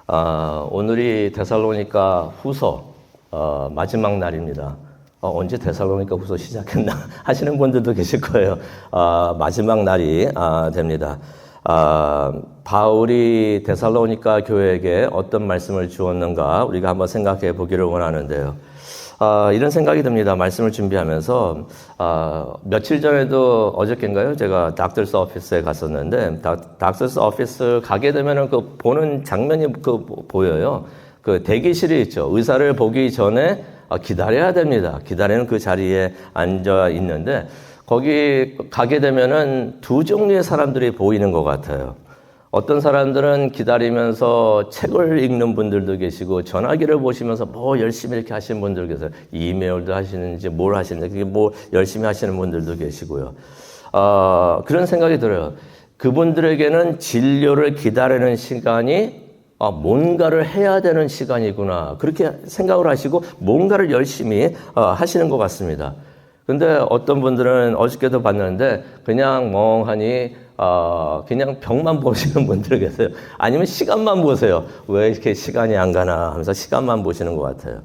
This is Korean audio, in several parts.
오늘이 데살로니가 후서 마지막 날입니다. 언제 데살로니가 후서 시작했나 하시는 분들도 계실 거예요. 마지막 날이 됩니다. 바울이 데살로니가 교회에게 어떤 말씀을 주었는가 우리가 한번 생각해 보기를 원하는데요. 이런 생각이 듭니다. 말씀을 준비하면서 며칠 전에도 어저께인가요? 제가 닥터스 오피스에 갔었는데 닥터스 오피스 가게 되면은 그 보는 장면이 보여요. 그 대기실이 있죠. 의사를 보기 전에 기다려야 됩니다. 기다리는 그 자리에 앉아 있는데 거기 가게 되면은 두 종류의 사람들이 보이는 것 같아요. 어떤 사람들은 기다리면서 책을 읽는 분들도 계시고 전화기를 보시면서 뭐 열심히 이렇게 하시는 분들 계세요. 이메일도 하시는지 뭘 하시는지 그게 뭐 열심히 하시는 분들도 계시고요. 그런 생각이 들어요. 그분들에게는 진료를 기다리는 시간이 뭔가를 해야 되는 시간이구나. 그렇게 생각을 하시고 뭔가를 열심히 하시는 것 같습니다. 근데 어떤 분들은 어저께도 봤는데 그냥 멍하니 그냥 벽만 보시는 분들 계세요. 아니면 시간만 보세요. 왜 이렇게 시간이 안 가나 하면서 시간만 보시는 것 같아요.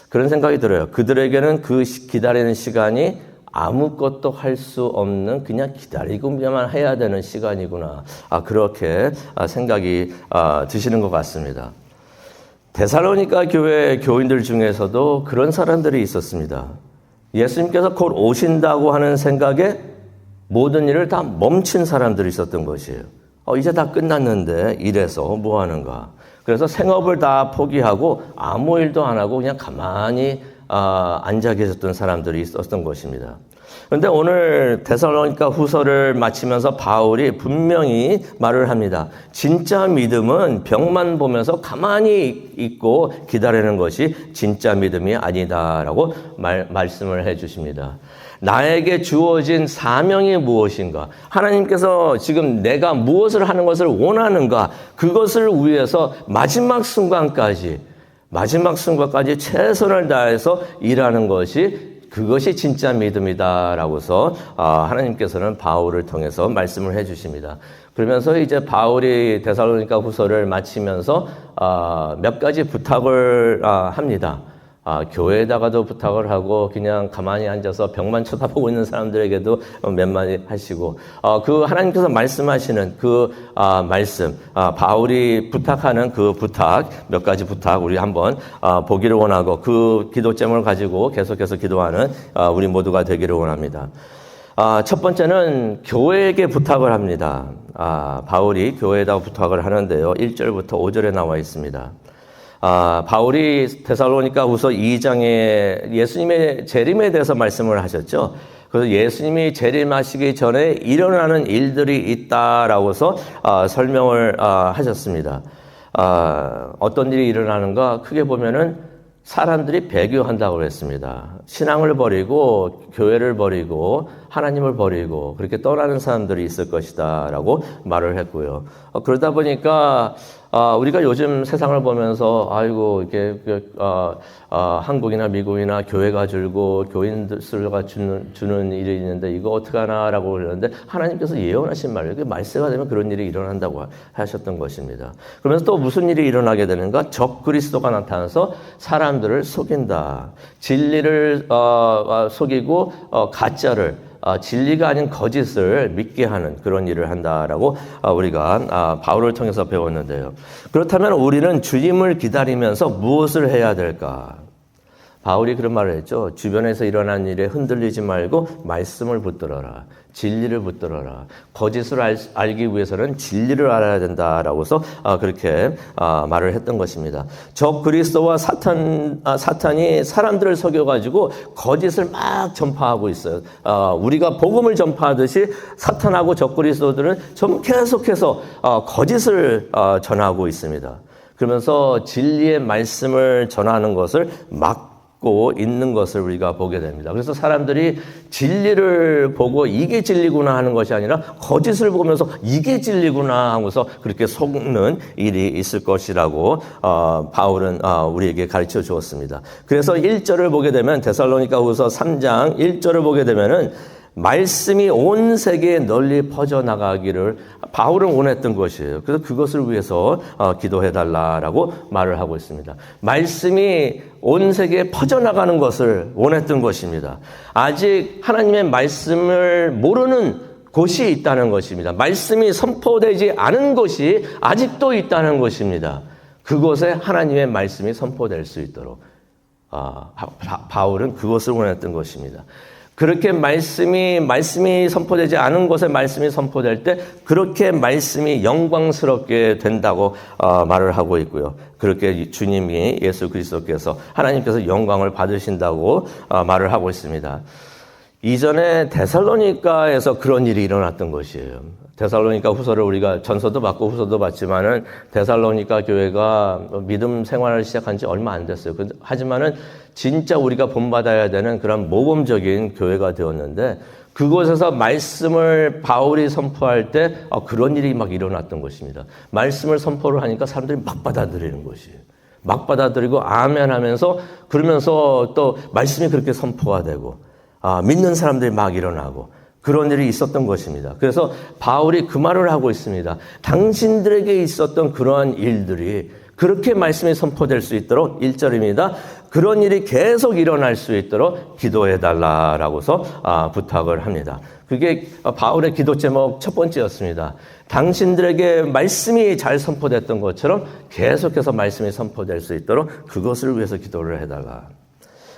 그런 생각이 들어요. 그들에게는 그 기다리는 시간이 아무것도 할 수 없는 그냥 기다리고만 해야 되는 시간이구나. 그렇게 생각이 드시는 것 같습니다. 데살로니가 교회 교인들 중에서도 그런 사람들이 있었습니다. 예수님께서 곧 오신다고 하는 생각에 모든 일을 다 멈춘 사람들이 있었던 것이에요. 이제 다 끝났는데 이래서 뭐 하는가. 그래서 생업을 다 포기하고 아무 일도 안 하고 그냥 가만히 앉아 계셨던 사람들이 있었던 것입니다. 그런데 오늘 데살로니가 후서를 마치면서 바울이 분명히 말을 합니다. 진짜 믿음은 벽만 보면서 가만히 있고 기다리는 것이 진짜 믿음이 아니다라고 말씀을 해 주십니다. 나에게 주어진 사명이 무엇인가? 하나님께서 지금 내가 무엇을 하는 것을 원하는가? 그것을 위해서 마지막 순간까지 최선을 다해서 일하는 것이 그것이 진짜 믿음이다라고서 하나님께서는 바울을 통해서 말씀을 해 주십니다. 그러면서 이제 바울이 데살로니가 후서를 마치면서 몇 가지 부탁을 합니다. 교회에다가도 부탁을 하고 그냥 가만히 앉아서 벽만 쳐다보고 있는 사람들에게도 몇 마디 하시고 그 하나님께서 말씀하시는 그 말씀 바울이 부탁하는 그 부탁 몇 가지 부탁 우리 한번 보기를 원하고 그 기도점을 가지고 계속해서 기도하는 우리 모두가 되기를 원합니다. 첫 번째는 교회에게 부탁을 합니다. 바울이 교회에다 부탁을 하는데요. 1절부터 5절에 나와 있습니다. 바울이 데살로니가 후서 2장에 예수님의 재림에 대해서 말씀을 하셨죠. 그래서 예수님이 재림하시기 전에 일어나는 일들이 있다라고서 설명을 하셨습니다. 어떤 일이 일어나는가? 크게 보면은 사람들이 배교한다고 했습니다. 신앙을 버리고 교회를 버리고 하나님을 버리고 그렇게 떠나는 사람들이 있을 것이다 라고 말을 했고요. 그러다 보니까 우리가 요즘 세상을 보면서 아이고 이게 한국이나 미국이나 교회가 줄고 교인들과 주는 일이 있는데 이거 어떡하나라고 그러는데 하나님께서 예언하신 말이에요. 말세가 되면 그런 일이 일어난다고 하셨던 것입니다. 그러면서 또 무슨 일이 일어나게 되는가? 적 그리스도가 나타나서 사람들을 속인다. 진리를 속이고 가짜를 진리가 아닌 거짓을 믿게 하는 그런 일을 한다라고 우리가 바울을 통해서 배웠는데요. 그렇다면 우리는 주님을 기다리면서 무엇을 해야 될까? 바울이 그런 말을 했죠. 주변에서 일어난 일에 흔들리지 말고 말씀을 붙들어라. 진리를 붙들어라. 거짓을 알기 위해서는 진리를 알아야 된다라고서 그렇게 말을 했던 것입니다. 적 그리스도와 사탄이 사람들을 속여가지고 거짓을 막 전파하고 있어요. 우리가 복음을 전파하듯이 사탄하고 적 그리스도들은 좀 계속해서 거짓을 전하고 있습니다. 그러면서 진리의 말씀을 전하는 것을 막고 있는 것을 우리가 보게 됩니다. 그래서 사람들이 진리를 보고 이게 진리구나 하는 것이 아니라 거짓을 보면서 이게 진리구나 하면서 그렇게 속는 일이 있을 것이라고 바울은 우리에게 가르쳐 주었습니다. 그래서 1절을 보게 되면 데살로니가 후서 3장 1절을 보게 되면은 말씀이 온 세계에 널리 퍼져나가기를 바울은 원했던 것이에요. 그래서 그것을 위해서 기도해달라라고 말을 하고 있습니다. 말씀이 온 세계에 퍼져나가는 것을 원했던 것입니다. 아직 하나님의 말씀을 모르는 곳이 있다는 것입니다. 말씀이 선포되지 않은 곳이 아직도 있다는 것입니다. 그곳에 하나님의 말씀이 선포될 수 있도록 바울은 그것을 원했던 것입니다. 그렇게 말씀이 선포되지 않은 곳에 말씀이 선포될 때 그렇게 말씀이 영광스럽게 된다고 말을 하고 있고요. 그렇게 주님이 예수 그리스도께서 하나님께서 영광을 받으신다고 말을 하고 있습니다. 이전에 데살로니가에서 그런 일이 일어났던 것이에요. 데살로니가 후서를 우리가 전서도 받고 후서도 받지만은 데살로니가 교회가 믿음 생활을 시작한 지 얼마 안 됐어요. 하지만은 진짜 우리가 본받아야 되는 그런 모범적인 교회가 되었는데 그곳에서 말씀을 바울이 선포할 때 그런 일이 막 일어났던 것입니다. 말씀을 선포를 하니까 사람들이 막 받아들이는 것이에요. 막 받아들이고 아멘 하면서 그러면서 또 말씀이 그렇게 선포가 되고 믿는 사람들이 막 일어나고 그런 일이 있었던 것입니다. 그래서 바울이 그 말을 하고 있습니다. 당신들에게 있었던 그러한 일들이 그렇게 말씀이 선포될 수 있도록 1절입니다. 그런 일이 계속 일어날 수 있도록 기도해달라라고서 부탁을 합니다. 그게 바울의 기도 제목 첫 번째였습니다. 당신들에게 말씀이 잘 선포됐던 것처럼 계속해서 말씀이 선포될 수 있도록 그것을 위해서 기도를 해달라.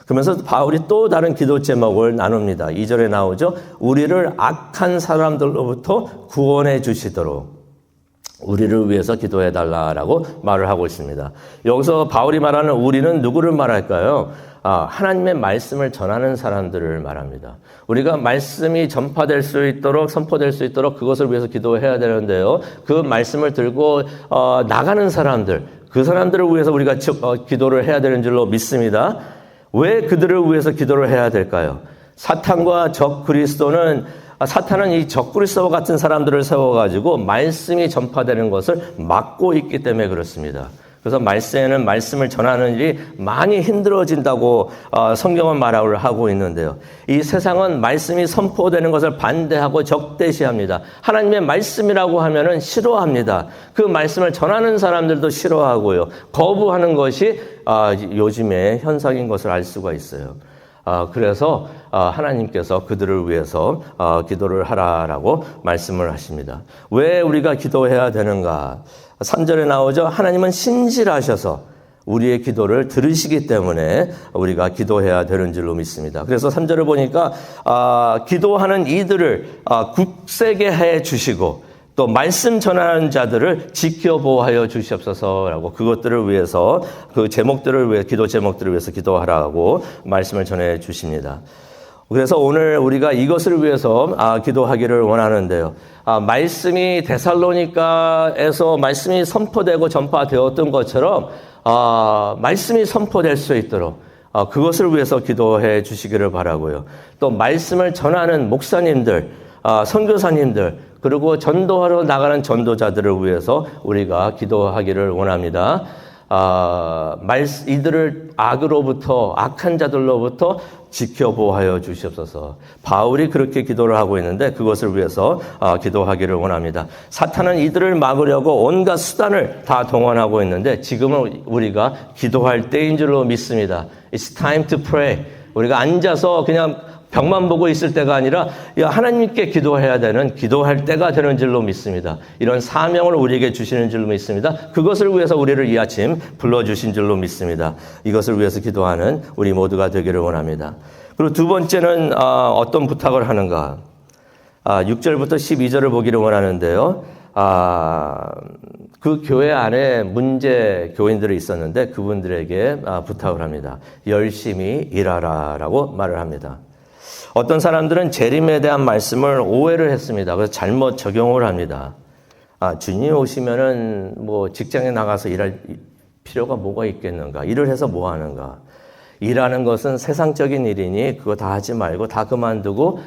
그러면서 바울이 또 다른 기도 제목을 나눕니다. 2절에 나오죠. 우리를 악한 사람들로부터 구원해 주시도록 우리를 위해서 기도해달라라고 말을 하고 있습니다. 여기서 바울이 말하는 우리는 누구를 말할까요? 하나님의 말씀을 전하는 사람들을 말합니다. 우리가 말씀이 전파될 수 있도록 선포될 수 있도록 그것을 위해서 기도해야 되는데요. 그 말씀을 들고 나가는 사람들, 그 사람들을 위해서 우리가 기도를 해야 되는 줄로 믿습니다. 왜 그들을 위해서 기도를 해야 될까요? 사탄과 적 그리스도는 사탄은 이 적 그리스도와 같은 사람들을 세워가지고 말씀이 전파되는 것을 막고 있기 때문에 그렇습니다. 그래서 말세에는 말씀을 전하는 일이 많이 힘들어진다고 성경은 말을 하고 있는데요. 이 세상은 말씀이 선포되는 것을 반대하고 적대시합니다. 하나님의 말씀이라고 하면은 싫어합니다. 그 말씀을 전하는 사람들도 싫어하고요. 거부하는 것이 요즘의 현상인 것을 알 수가 있어요. 그래서 하나님께서 그들을 위해서 기도를 하라라고 말씀을 하십니다. 왜 우리가 기도해야 되는가? 3절에 나오죠. 하나님은 신실하셔서 우리의 기도를 들으시기 때문에 우리가 기도해야 되는 줄로 믿습니다. 그래서 3절을 보니까 기도하는 이들을 굳세게 해 주시고 또 말씀 전하는 자들을 지켜보호하여 주시옵소서라고 그것들을 위해서 그 제목들을 위해 기도 제목들을 위해서 기도하라고 말씀을 전해 주십니다. 그래서 오늘 우리가 이것을 위해서 기도하기를 원하는데요. 말씀이 데살로니가에서 말씀이 선포되고 전파되었던 것처럼 말씀이 선포될 수 있도록 그것을 위해서 기도해 주시기를 바라고요. 또 말씀을 전하는 목사님들, 선교사님들 그리고 전도하러 나가는 전도자들을 위해서 우리가 기도하기를 원합니다. 이들을 악한 자들로부터 지켜보호하여 주시옵소서. 바울이 그렇게 기도를 하고 있는데 그것을 위해서 기도하기를 원합니다. 사탄은 이들을 막으려고 온갖 수단을 다 동원하고 있는데 지금은 우리가 기도할 때인 줄로 믿습니다. It's time to pray. 우리가 앉아서 그냥 벽만 보고 있을 때가 아니라 하나님께 기도해야 되는 기도할 때가 되는 줄로 믿습니다. 이런 사명을 우리에게 주시는 줄로 믿습니다. 그것을 위해서 우리를 이 아침 불러주신 줄로 믿습니다. 이것을 위해서 기도하는 우리 모두가 되기를 원합니다. 그리고 두 번째는 어떤 부탁을 하는가? 6절부터 12절을 보기를 원하는데요. 그 교회 안에 문제 교인들이 있었는데 그분들에게 부탁을 합니다. 열심히 일하라라고 말을 합니다. 어떤 사람들은 재림에 대한 말씀을 오해를 했습니다. 그래서 잘못 적용을 합니다. 주님 오시면은 뭐 직장에 나가서 일할 필요가 뭐가 있겠는가? 일을 해서 뭐 하는가? 일하는 것은 세상적인 일이니 그거 다 하지 말고 다 그만두고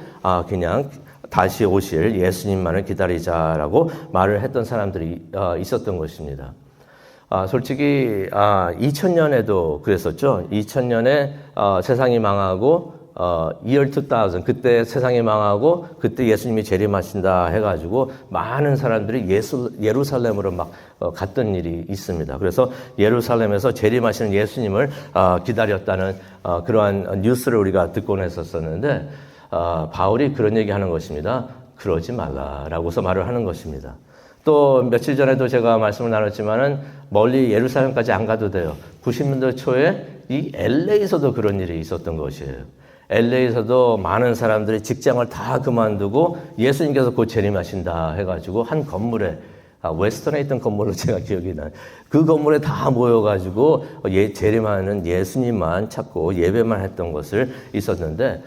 그냥 다시 오실 예수님만을 기다리자라고 말을 했던 사람들이 있었던 것입니다. 솔직히 2000년에도 그랬었죠. 2000년에 세상이 망하고 year 2000 그때 세상이 망하고 그때 예수님이 재림하신다 해가지고 많은 사람들이 예루살렘으로 막 갔던 일이 있습니다. 그래서 예루살렘에서 재림하시는 예수님을 기다렸다는 그러한 뉴스를 우리가 듣곤 했었었는데 바울이 그런 얘기하는 것입니다. 그러지 말라라고서 말을 하는 것입니다. 또 며칠 전에도 제가 말씀을 나눴지만은 멀리 예루살렘까지 안 가도 돼요. 90년대 초에 이 LA에서도 그런 일이 있었던 것이에요. LA에서도 많은 사람들이 직장을 다 그만두고 예수님께서 곧 재림하신다 해가지고 한 건물에 웨스턴에 있던 건물로 제가 기억이 나요. 그 건물에 다 모여가지고 재림하는 예수님만 찾고 예배만 했던 것을 있었는데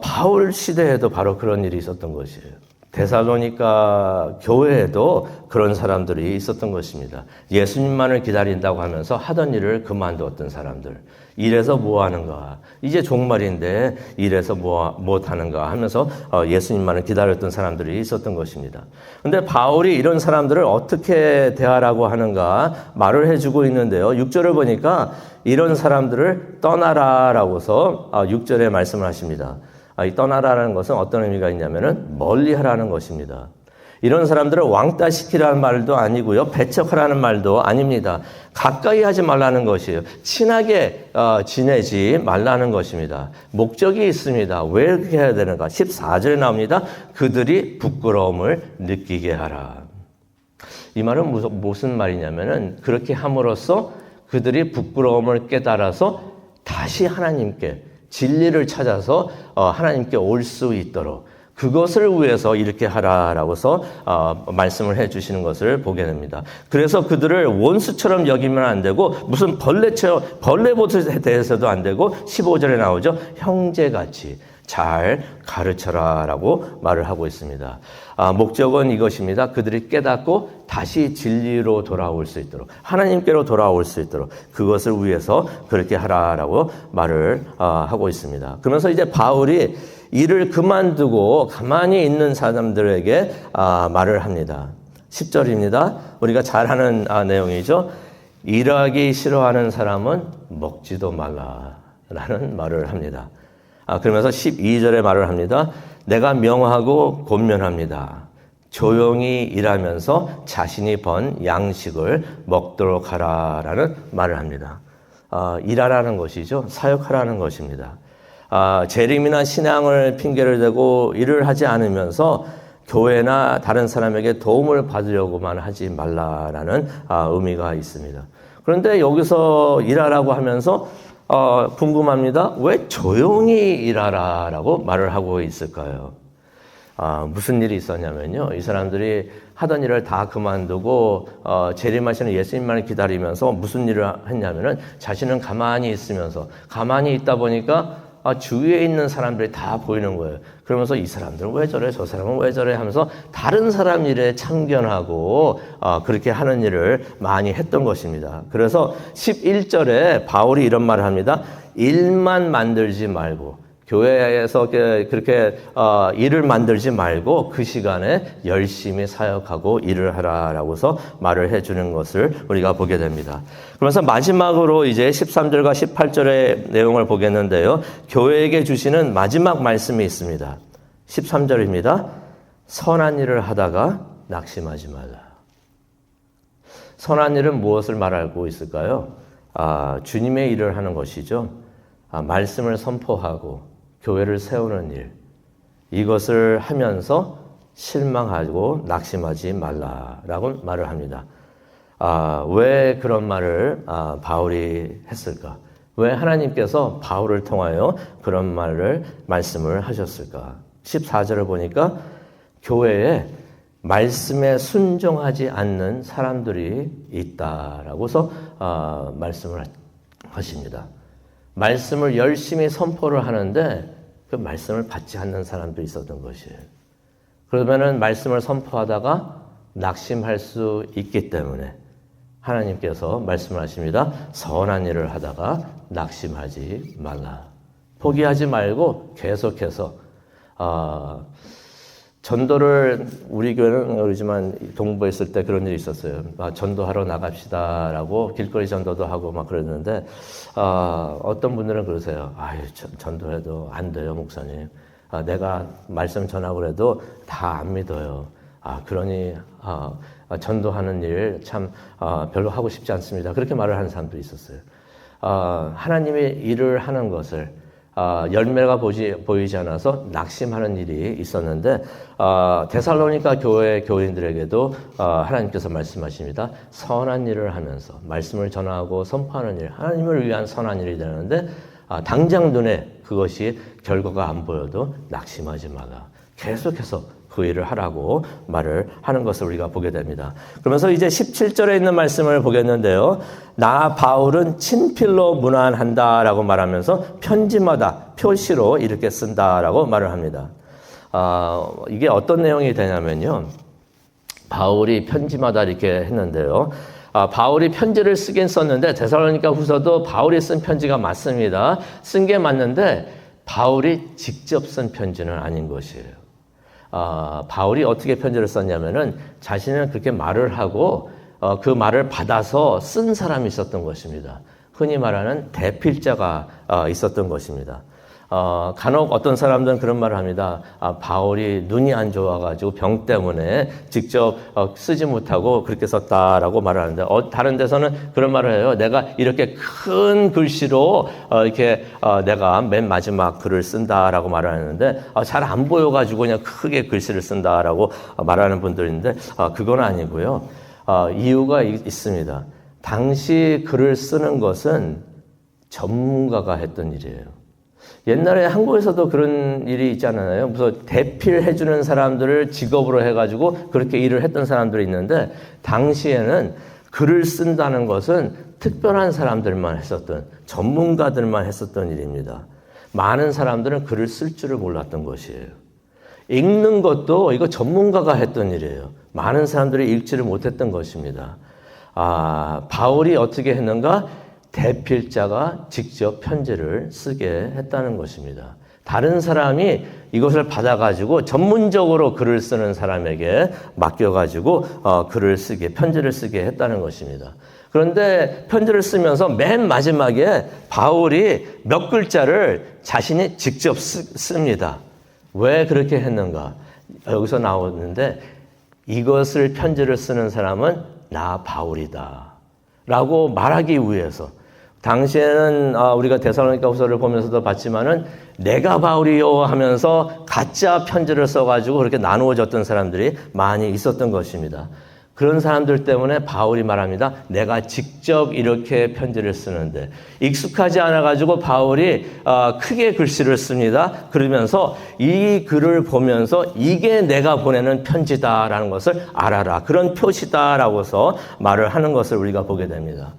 바울 시대에도 바로 그런 일이 있었던 것이에요. 데살로니가 교회에도 그런 사람들이 있었던 것입니다. 예수님만을 기다린다고 하면서 하던 일을 그만두었던 사람들. 이래서 뭐 하는가? 이제 종말인데 이래서 뭐 하는가 하면서 예수님만을 기다렸던 사람들이 있었던 것입니다. 근데 바울이 이런 사람들을 어떻게 대하라고 하는가 말을 해주고 있는데요. 6절을 보니까 이런 사람들을 떠나라라고서 6절에 말씀을 하십니다. 이 떠나라는 것은 어떤 의미가 있냐면은 멀리 하라는 것입니다. 이런 사람들을 왕따시키라는 말도 아니고요. 배척하라는 말도 아닙니다. 가까이 하지 말라는 것이에요. 친하게 지내지 말라는 것입니다. 목적이 있습니다. 왜 그렇게 해야 되는가? 14절에 나옵니다. 그들이 부끄러움을 느끼게 하라. 이 말은 무슨 말이냐면은 그렇게 함으로써 그들이 부끄러움을 깨달아서 다시 하나님께 진리를 찾아서 하나님께 올 수 있도록 그것을 위해서 이렇게 하라라고서 말씀을 해주시는 것을 보게 됩니다. 그래서 그들을 원수처럼 여기면 안 되고 무슨 벌레봇에 대해서도 안 되고 15절에 나오죠. 형제같이 잘 가르쳐라라고 말을 하고 있습니다. 목적은 이것입니다. 그들이 깨닫고 다시 진리로 돌아올 수 있도록 하나님께로 돌아올 수 있도록 그것을 위해서 그렇게 하라라고 말을 하고 있습니다. 그러면서 이제 바울이 일을 그만두고 가만히 있는 사람들에게 말을 합니다. 10절입니다. 우리가 잘 하는 내용이죠. 일하기 싫어하는 사람은 먹지도 말라라는 말을 합니다. 그러면서 12절에 말을 합니다. 내가 명하고 권면합니다. 조용히 일하면서 자신이 번 양식을 먹도록 하라라는 말을 합니다. 일하라는 것이죠. 사역하라는 것입니다. 재림이나 신앙을 핑계를 대고 일을 하지 않으면서 교회나 다른 사람에게 도움을 받으려고만 하지 말라라는 의미가 있습니다. 그런데 여기서 일하라고 하면서 궁금합니다. 왜 조용히 일하라라고 말을 하고 있을까요? 무슨 일이 있었냐면요. 이 사람들이 하던 일을 다 그만두고 재림하시는 예수님만을 기다리면서 무슨 일을 했냐면은 자신은 가만히 있으면서 가만히 있다 보니까 주위에 있는 사람들이 다 보이는 거예요. 그러면서 이 사람들은 왜 저래? 저 사람은 왜 저래? 하면서 다른 사람 일에 참견하고 그렇게 하는 일을 많이 했던 것입니다. 그래서 11절에 바울이 이런 말을 합니다. 일만 만들지 말고 교회에서 그렇게 일을 만들지 말고 그 시간에 열심히 사역하고 일을 하라라고서 말을 해주는 것을 우리가 보게 됩니다. 그러면서 마지막으로 이제 13절과 18절의 내용을 보겠는데요. 교회에게 주시는 마지막 말씀이 있습니다. 13절입니다. 선한 일을 하다가 낙심하지 말라. 선한 일은 무엇을 말하고 있을까요? 주님의 일을 하는 것이죠. 말씀을 선포하고 교회를 세우는 일, 이것을 하면서 실망하고 낙심하지 말라라고 말을 합니다. 왜 그런 말을 바울이 했을까? 왜 하나님께서 바울을 통하여 그런 말씀을 하셨을까? 14절을 보니까 교회에 말씀에 순종하지 않는 사람들이 있다라고서 말씀을 하십니다. 말씀을 열심히 선포를 하는데 그 말씀을 받지 않는 사람도 있었던 것이에요. 그러면은 말씀을 선포하다가 낙심할 수 있기 때문에 하나님께서 말씀을 하십니다. 선한 일을 하다가 낙심하지 말라. 포기하지 말고 계속해서 전도를 우리 교회는 그러지만 동부에 있을 때 그런 일이 있었어요. 전도하러 나갑시다라고 길거리 전도도 하고 막 그랬는데 어떤 분들은 그러세요. 전도해도 안 돼요, 목사님. 내가 말씀 전하고 그래도 다 안 믿어요. 그러니 전도하는 일 참 별로 하고 싶지 않습니다. 그렇게 말을 하는 사람들이 있었어요. 하나님이 일을 하는 것을 열매가 보이지 않아서 낙심하는 일이 있었는데 데살로니가 교회 교인들에게도 하나님께서 말씀하십니다. 선한 일을 하면서 말씀을 전하고 선포하는 일, 하나님을 위한 선한 일이 되는데 당장 눈에 그것이 결과가 안 보여도 낙심하지 마라. 계속해서 그 일을 하라고 말을 하는 것을 우리가 보게 됩니다. 그러면서 이제 17절에 있는 말씀을 보겠는데요. 나 바울은 친필로 문안한다라고 말하면서 편지마다 표시로 이렇게 쓴다라고 말을 합니다. 이게 어떤 내용이 되냐면요. 바울이 편지마다 이렇게 했는데요. 바울이 편지를 쓰긴 썼는데 데살로니가 후서도 바울이 쓴 편지가 맞습니다. 쓴 게 맞는데 바울이 직접 쓴 편지는 아닌 것이에요. 바울이 어떻게 편지를 썼냐면은 자신은 그렇게 말을 하고 그 말을 받아서 쓴 사람이 있었던 것입니다. 흔히 말하는 대필자가 있었던 것입니다. 간혹 어떤 사람들은 그런 말을 합니다. 바울이 눈이 안 좋아가지고 병 때문에 직접 쓰지 못하고 그렇게 썼다라고 말을 하는데 다른 데서는 그런 말을 해요. 내가 이렇게 큰 글씨로 이렇게 내가 맨 마지막 글을 쓴다라고 말을 하는데 잘 안 보여가지고 그냥 크게 글씨를 쓴다라고 말하는 분들이 있는데 그건 아니고요. 이유가 있습니다. 당시 글을 쓰는 것은 전문가가 했던 일이에요. 옛날에 한국에서도 그런 일이 있잖아요. 무슨 대필해주는 사람들을 직업으로 해가지고 그렇게 일을 했던 사람들이 있는데 당시에는 글을 쓴다는 것은 특별한 사람들만 했었던, 전문가들만 했었던 일입니다. 많은 사람들은 글을 쓸 줄을 몰랐던 것이에요. 읽는 것도 이거 전문가가 했던 일이에요. 많은 사람들이 읽지를 못했던 것입니다. 바울이 어떻게 했는가? 대필자가 직접 편지를 쓰게 했다는 것입니다. 다른 사람이 이것을 받아가지고 전문적으로 글을 쓰는 사람에게 맡겨가지고 편지를 쓰게 했다는 것입니다. 그런데 편지를 쓰면서 맨 마지막에 바울이 몇 글자를 자신이 직접 씁니다. 왜 그렇게 했는가? 여기서 나오는데 이것을 편지를 쓰는 사람은 나 바울이다 라고 말하기 위해서 당시에는 우리가 데살로니가 후서를 보면서도 봤지만은 내가 바울이요 하면서 가짜 편지를 써가지고 그렇게 나누어졌던 사람들이 많이 있었던 것입니다. 그런 사람들 때문에 바울이 말합니다. 내가 직접 이렇게 편지를 쓰는데 익숙하지 않아가지고 바울이 크게 글씨를 씁니다. 그러면서 이 글을 보면서 이게 내가 보내는 편지다라는 것을 알아라. 그런 표시다라고서 말을 하는 것을 우리가 보게 됩니다.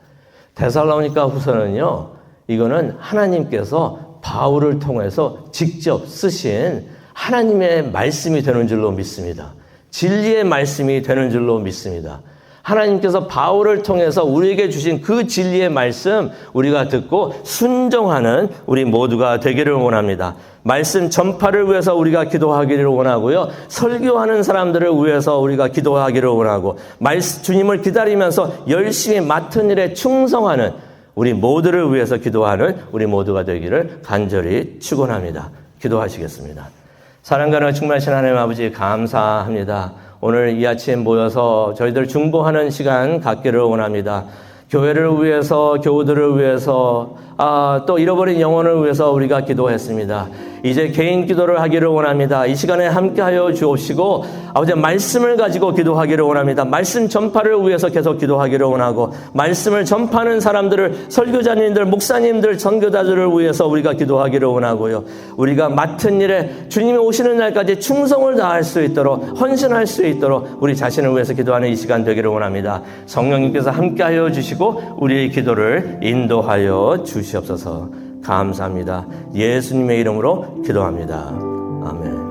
데살로니가 후서는요, 이거는 하나님께서 바울을 통해서 직접 쓰신 하나님의 말씀이 되는 줄로 믿습니다. 진리의 말씀이 되는 줄로 믿습니다. 하나님께서 바울을 통해서 우리에게 주신 그 진리의 말씀 우리가 듣고 순종하는 우리 모두가 되기를 원합니다. 말씀 전파를 위해서 우리가 기도하기를 원하고요. 설교하는 사람들을 위해서 우리가 기도하기를 원하고 주님을 기다리면서 열심히 맡은 일에 충성하는 우리 모두를 위해서 기도하는 우리 모두가 되기를 간절히 축원합니다. 기도하시겠습니다. 사랑과는 충만하신 하나님 아버지 감사합니다. 오늘 이 아침 모여서 저희들 중보하는 시간 갖기를 원합니다. 교회를 위해서, 교우들을 위해서, 또 잃어버린 영혼을 위해서 우리가 기도했습니다. 이제 개인 기도를 하기를 원합니다. 이 시간에 함께하여 주옵시고 아버지 말씀을 가지고 기도하기를 원합니다. 말씀 전파를 위해서 계속 기도하기를 원하고 말씀을 전파하는 사람들을 설교자님들, 목사님들, 선교자들을 위해서 우리가 기도하기를 원하고요. 우리가 맡은 일에 주님이 오시는 날까지 충성을 다할 수 있도록 헌신할 수 있도록 우리 자신을 위해서 기도하는 이 시간 되기를 원합니다. 성령님께서 함께하여 주시고 우리의 기도를 인도하여 주시옵소서. 감사합니다. 예수님의 이름으로 기도합니다. 아멘.